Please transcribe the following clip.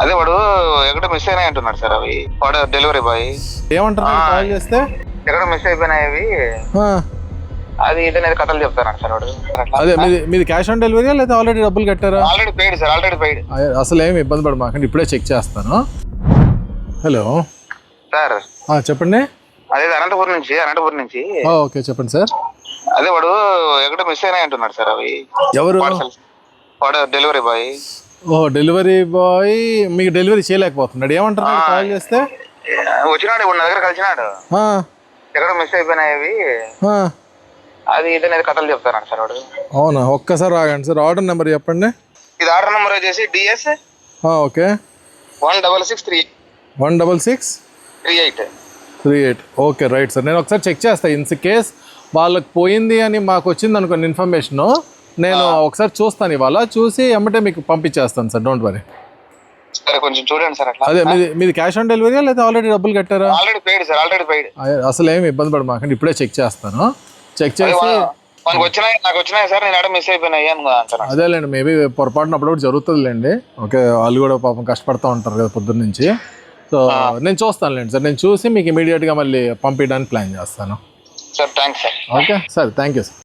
అదే వాడు ఎక్కడ మిస్ అయినాయి అంటున్నాడు సార్ అవి. వాడు డెలివరీ బాయ్ ఏమంటున్నాడు కాల్ చేస్తే? ఎక్కడ మిస్ అయిపోయినాయి అవి, ఆ, అది ఇదనేది కథలు చెప్తాను సార్ వాడు. అదే మీది క్యాష్ ఆన్ డెలివరీ లేదా ఆల్రెడీ డబ్బులు కట్టారా? Already paid sir, already paid. అసలు ఏమి ఇబ్బంది పడమాకండి, ఇప్పుడే చెక్ చేస్తాను. Hello sir. చెప్పండి. అదే అనంతపురం నుంచి. ఓకే చెప్పండి సార్. అదే వాడు ఎక్కడ మిస్ అయినాయి అంటున్నాడు సార్ అవి. ఎవరు? వాడు డెలివరీ బాయ్. డెలివరీ బాయ్ మీకు డెలివరీ చేయలేకపోతున్నాడు, ఏమంటున్నాడు కాల్ చేస్తే? వచ్చినాడు ఇప్పుడు నా దగ్గర కలిసినాడు. ఎక్కడ మిస్ అయిపోయినాయి అవి, అది ఇదనేది కథలు చెప్తాను సార్ వాడు. అవునా, ఒక్కసారి ఆగండి సార్. ఆర్డర్ నెంబర్ చెప్పండి. ఇది ఆర్డర్ నెంబర్ వచ్చేసి DS okay 16638. Okay right sir. నేను ఒకసారి చెక్ చేస్తాను. ఇన్ కేస్ వాళ్ళకి పోయింది అని మాకు వచ్చింది అనుకోండి ఇన్ఫర్మేషన్, నేను ఒకసారి చూస్తాను, ఇవాళ చూసి ఎమ్మటే మీకు పంపించేస్తాను సార్. Don't worry. సరే కొంచెం చూడండి సార్ అట్లా. అదే మీది క్యాష్ ఆన్ డెలివరీ లేదా ఆల్రెడీ డబ్బులు కట్టారా? Already paid sir, already paid. అసలు ఏమి ఇబ్బంది పడమాకండి, ఇప్పుడే చెక్ చేస్తాను. చెక్ చేసి నాకు వచ్చినాయి సార్, నేను మిస్ అయిపోయినాయి అనుకున్నాను. అదేలేండి, మేబీ పొరపాటున అప్పుడు జరుగుతుందిలేండి. ఓకే, వాళ్ళు కూడా పాపం కష్టపడుతూ ఉంటారు కదా పొద్దున్న నుంచి. సో నేను చూస్తానులేండి సార్. నేను చూసి మీకు ఇమీడియట్గా మళ్ళీ పంపించడానికి ప్లాన్ చేస్తాను. Sir thanks sir. Okay sir, thank you sir.